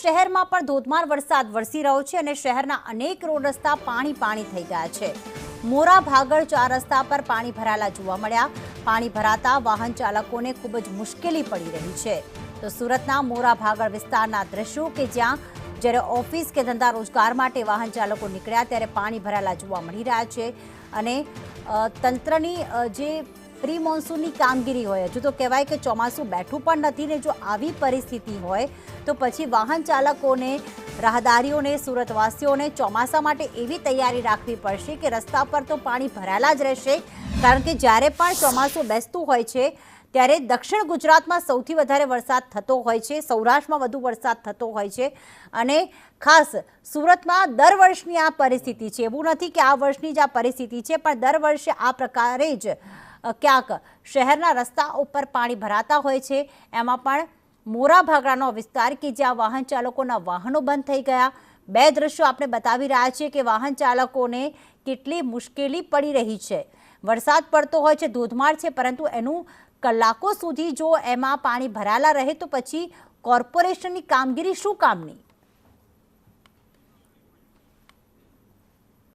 શહેરમાં પણ ધોધમાર વરસાદ વરસી રહ્યો છે અને શહેરના અનેક રોડ રસ્તા પાણી થઈ ગયા છે। મોરા ભાગળ 4 રસ્તા પર પાણી ભરાયેલા જોવા મળ્યા। પાણી ભરાતા વાહન ચાલકોને ખૂબ જ મુશ્કેલી પડી રહી છે। તો સુરતના મોરા ભાગળ વિસ્તારના દ્રશ્યો કે જ્યાં જ્યારે ઓફિસ કે ધંધા રોજગાર માટે વાહન ચાલકો નીકળ્યા ત્યારે પાણી ભરાયેલા જોવા મળી રહ્યા છે અને તંત્રની જે પ્રી મોન્સૂનની કામગીરી હોય, હજુ તો કહેવાય કે ચોમાસું બેઠું પણ નથી ને જો આવી પરિસ્થિતિ હોય તો પછી વાહન ચાલકોને, રાહદારીઓને, સુરતવાસીઓને ચોમાસા માટે એવી તૈયારી રાખવી પડશે કે રસ્તા પર તો પાણી ભરાયેલા જ રહેશે, કારણ કે જ્યારે પણ ચોમાસું બેસતું હોય છે ત્યારે દક્ષિણ ગુજરાતમાં સૌથી વધારે વરસાદ થતો હોય છે, સૌરાષ્ટ્રમાં વધુ વરસાદ થતો હોય છે અને ખાસ સુરતમાં દર વર્ષની આ પરિસ્થિતિ છે। એવું નથી કે આ વર્ષની જ આ પરિસ્થિતિ છે, પણ દર વર્ષે આ પ્રકારે જ ક્યાંક શહેરના રસ્તા ઉપર પાણી ભરાતા હોય છે। એમાં પણ મોરા ભાગળનો વિસ્તાર કે જ્યાં વાહન ચાલકોના વાહનો બંધ થઈ ગયા। બે દ્રશ્યો આપણે બતાવી રહ્યા છીએ કે વાહન ચાલકોને કેટલી મુશ્કેલી પડી રહી છે। વરસાદ પડતો હોય છે, ધોધમાર છે, પરંતુ એનું કલાકો સુધી જો એમાં પાણી ભરાયેલા રહે તો પછી કોર્પોરેશનની કામગીરી શું કામની।